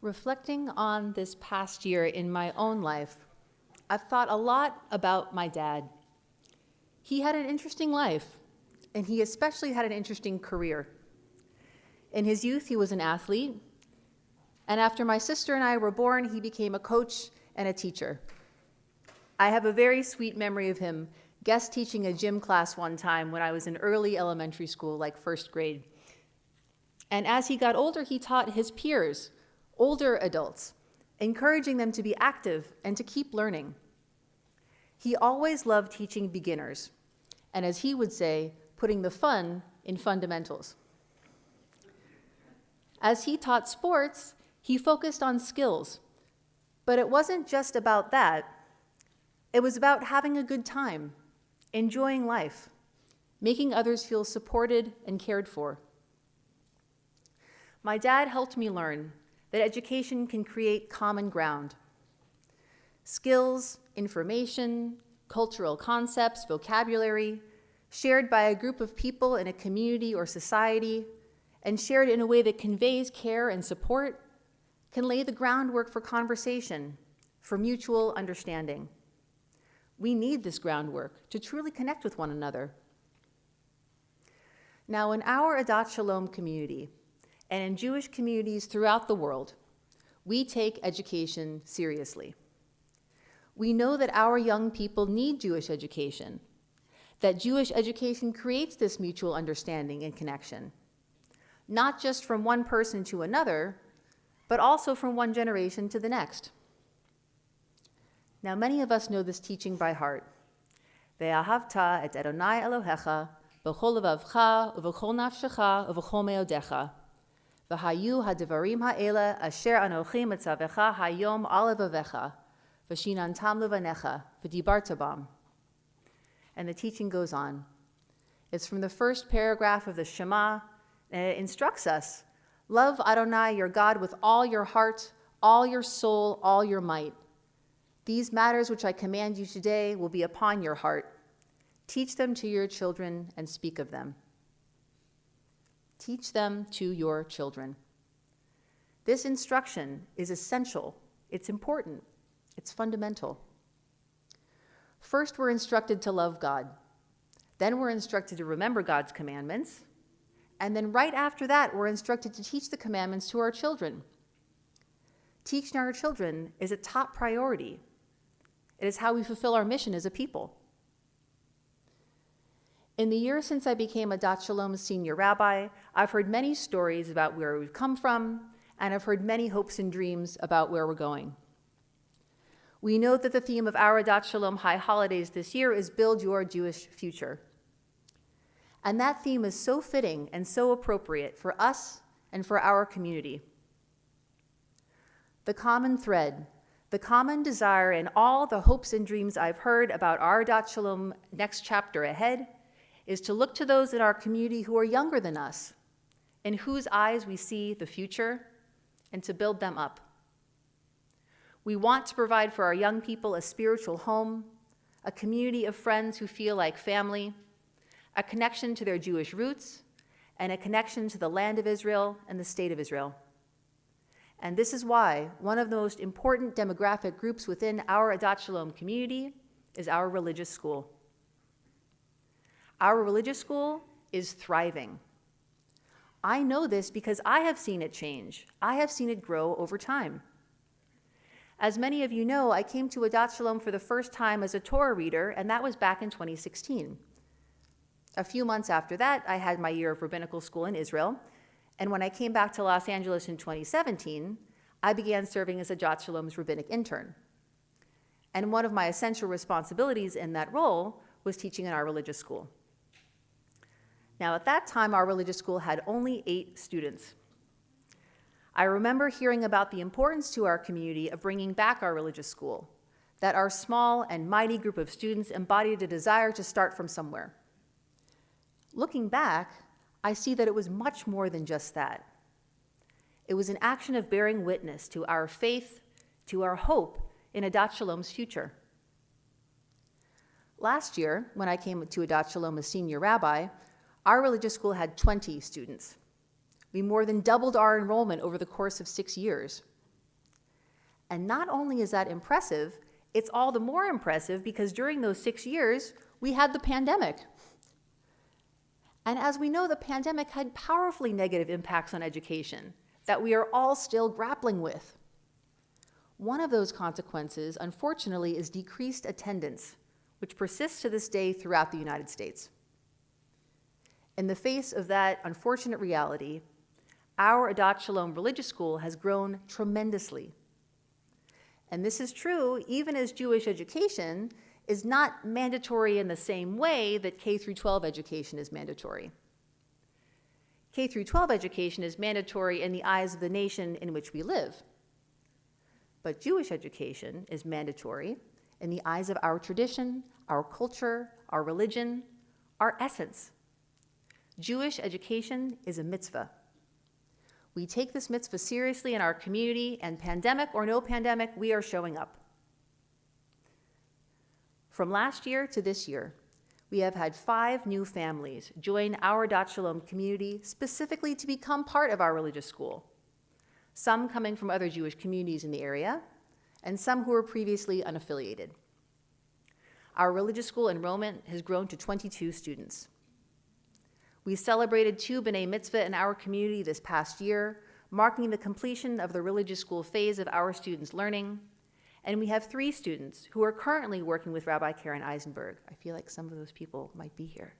Reflecting on this past year in my own life, I've thought a lot about my dad. He had an interesting life, and he especially had an interesting career. In his youth, he was an athlete, and after my sister and I were born, he became a coach and a teacher. I have a very sweet memory of him guest teaching a gym class one time when I was in early elementary school, like first grade. And as he got older, he taught his peers, older adults, encouraging them to be active and to keep learning. He always loved teaching beginners, and as he would say, putting the fun in fundamentals. As he taught sports, he focused on skills, but it wasn't just about that. It was about having a good time, enjoying life, making others feel supported and cared for. My dad helped me learn that education can create common ground. Skills, information, cultural concepts, vocabulary, shared by a group of people in a community or society, and shared in a way that conveys care and support, can lay the groundwork for conversation, for mutual understanding. We need this groundwork to truly connect with one another. Now, in our Adat Shalom community, and in Jewish communities throughout the world, we take education seriously. We know that our young people need Jewish education, that Jewish education creates this mutual understanding and connection, not just from one person to another, but also from one generation to the next. Now, many of us know this teaching by heart. Ve'ahavta et Adonai Elohecha b'chol levavcha u'v'chol nafshecha u'v'chol meodecha v'hayu ha'devarim ha'ela asher anochi mitzavecha hayom al levavecha v'shinantam levanecha v'dibarta bam. And the teaching goes on. It's from the first paragraph of the Shema, and it instructs us, love Adonai, your God, with all your heart, all your soul, all your might. These matters which I command you today will be upon your heart. Teach them to your children and speak of them. Teach them to your children. This instruction is essential, it's important, it's fundamental. First, we're instructed to love God. Then we're instructed to remember God's commandments. And then right after that, we're instructed to teach the commandments to our children. Teaching our children is a top priority. It is how we fulfill our mission as a people. In the years since I became Adat Shalom's senior rabbi, I've heard many stories about where we've come from, and I've heard many hopes and dreams about where we're going. We know that the theme of our Adat Shalom High Holidays this year is Build Your Jewish Future. And that theme is so fitting and so appropriate for us and for our community. The common thread, the common desire, and all the hopes and dreams I've heard about our Adat Shalom next chapter ahead is to look to those in our community who are younger than us, in whose eyes we see the future, and to build them up. We want to provide for our young people a spiritual home, a community of friends who feel like family, a connection to their Jewish roots, and a connection to the land of Israel and the state of Israel. And this is why one of the most important demographic groups within our Adat Shalom community is our religious school. Our religious school is thriving. I know this because I have seen it change. I have seen it grow over time. As many of you know, I came to Adat Shalom for the first time as a Torah reader, and that was back in 2016. A few months after that, I had my year of rabbinical school in Israel, and when I came back to Los Angeles in 2017, I began serving as Adat Shalom's rabbinic intern. And one of my essential responsibilities in that role was teaching in our religious school. Now, at that time, our religious school had only 8 students. I remember hearing about the importance to our community of bringing back our religious school, that our small and mighty group of students embodied a desire to start from somewhere. Looking back, I see that it was much more than just that. It was an action of bearing witness to our faith, to our hope in Adat Shalom's future. Last year, when I came to Adat Shalom as senior rabbi, our religious school had 20 students. We more than doubled our enrollment over the course of 6 years. And not only is that impressive, it's all the more impressive because during those 6 years, we had the pandemic. And as we know, the pandemic had powerfully negative impacts on education that we are all still grappling with. One of those consequences, unfortunately, is decreased attendance, which persists to this day throughout the United States. In the face of that unfortunate reality, our Adat Shalom religious school has grown tremendously. And this is true even as Jewish education is not mandatory in the same way that K through 12 education is mandatory. K through 12 education is mandatory in the eyes of the nation in which we live. But Jewish education is mandatory in the eyes of our tradition, our culture, our religion, our essence. Jewish education is a mitzvah. We take this mitzvah seriously in our community, and pandemic or no pandemic, we are showing up. From last year to this year, we have had 5 new families join our Adat Shalom community specifically to become part of our religious school. Some coming from other Jewish communities in the area, and some who were previously unaffiliated. Our religious school enrollment has grown to 22 students. We celebrated 2 B'nai Mitzvah in our community this past year, marking the completion of the religious school phase of our students' learning. And we have 3 students who are currently working with Rabbi Karen Eisenberg. I feel like some of those people might be here.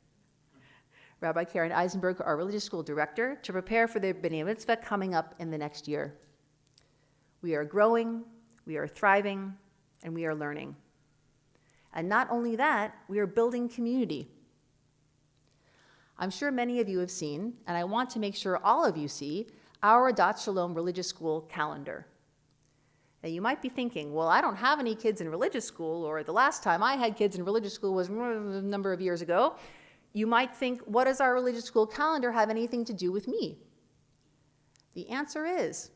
Rabbi Karen Eisenberg, our religious school director, to prepare for the B'nai Mitzvah coming up in the next year. We are growing, we are thriving, and we are learning. And not only that, we are building community. I'm sure many of you have seen, and I want to make sure all of you see, our Adat Shalom religious school calendar. Now you might be thinking, well, I don't have any kids in religious school, or the last time I had kids in religious school was a number of years ago. You might think, what does our religious school calendar have anything to do with me? The answer is,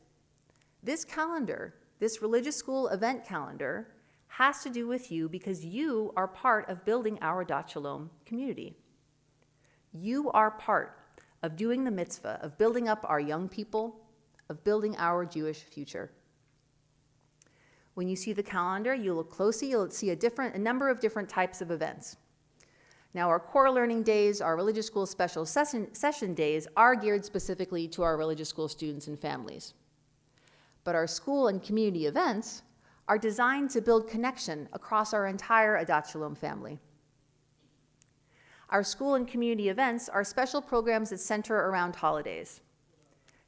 this calendar, this religious school event calendar, has to do with you because you are part of building our Adat Shalom community. You are part of doing the mitzvah, of building up our young people, of building our Jewish future. When you see the calendar, you look closely, you'll see a number of different types of events. Now, our core learning days, our religious school special session days are geared specifically to our religious school students and families. But our school and community events are designed to build connection across our entire Adat Shalom family. Our school and community events are special programs that center around holidays.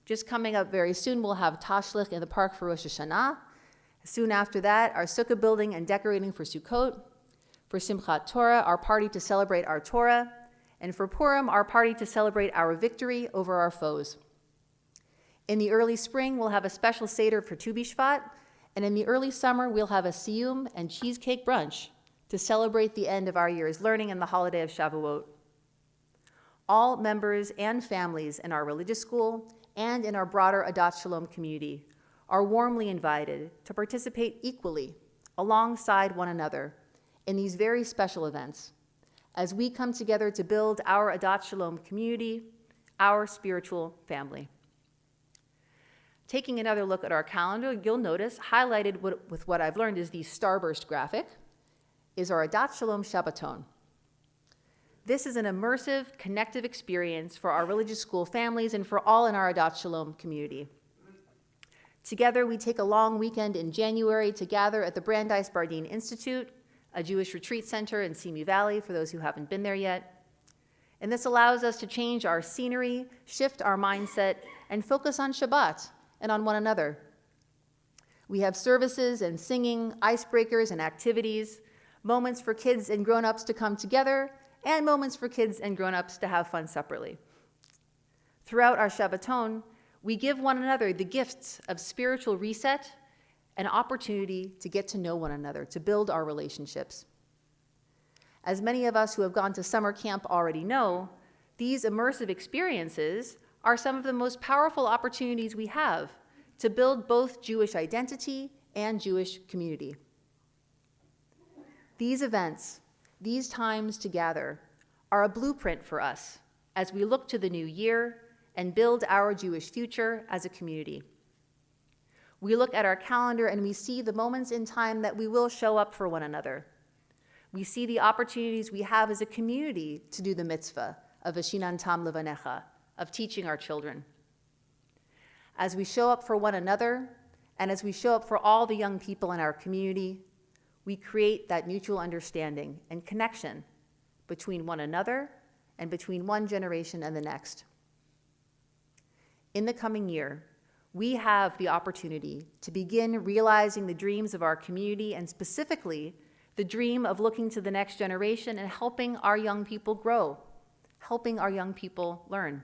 Just coming up very soon, we'll have Tashlich in the park for Rosh Hashanah. Soon after that, our sukkah building and decorating for Sukkot. For Simchat Torah, our party to celebrate our Torah. And for Purim, our party to celebrate our victory over our foes. In the early spring, we'll have a special Seder for Tu B'Shvat. And in the early summer, we'll have a Siyum and cheesecake brunch to celebrate the end of our year's learning and the holiday of Shavuot. All members and families in our religious school and in our broader Adat Shalom community are warmly invited to participate equally alongside one another in these very special events as we come together to build our Adat Shalom community, our spiritual family. Taking another look at our calendar, you'll notice highlighted with what I've learned is the starburst graphic is our Adat Shalom Shabbaton. This is an immersive, connective experience for our religious school families and for all in our Adat Shalom community. Together, we take a long weekend in January to gather at the Brandeis Bardeen Institute, a Jewish retreat center in Simi Valley, for those who haven't been there yet. And this allows us to change our scenery, shift our mindset, and focus on Shabbat and on one another. We have services and singing, icebreakers and activities, moments for kids and grown-ups to come together, and moments for kids and grown-ups to have fun separately. Throughout our Shabbaton, we give one another the gifts of spiritual reset and opportunity to get to know one another, to build our relationships. As many of us who have gone to summer camp already know, these immersive experiences are some of the most powerful opportunities we have to build both Jewish identity and Jewish community. These events, these times to gather, are a blueprint for us as we look to the new year and build our Jewish future as a community. We look at our calendar and we see the moments in time that we will show up for one another. We see the opportunities we have as a community to do the mitzvah of Vashinantam Levanecha, of teaching our children. As we show up for one another, and as we show up for all the young people in our community, we create that mutual understanding and connection between one another and between one generation and the next. In the coming year, we have the opportunity to begin realizing the dreams of our community, and specifically the dream of looking to the next generation and helping our young people grow, helping our young people learn.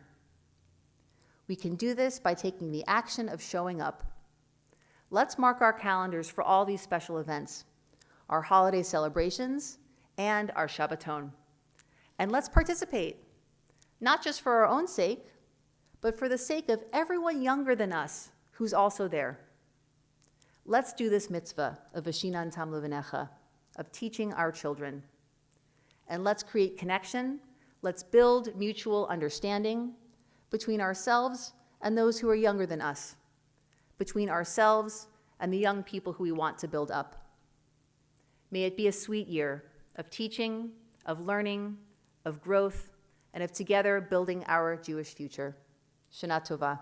We can do this by taking the action of showing up. Let's mark our calendars for all these special events, our holiday celebrations, and our Shabbaton. And let's participate, not just for our own sake, but for the sake of everyone younger than us who's also there. Let's do this mitzvah of Vashinantam Levanecha, of teaching our children. And let's create connection, let's build mutual understanding between ourselves and those who are younger than us, between ourselves and the young people who we want to build up. May it be a sweet year of teaching, of learning, of growth, and of together building our Jewish future. Shana Tova.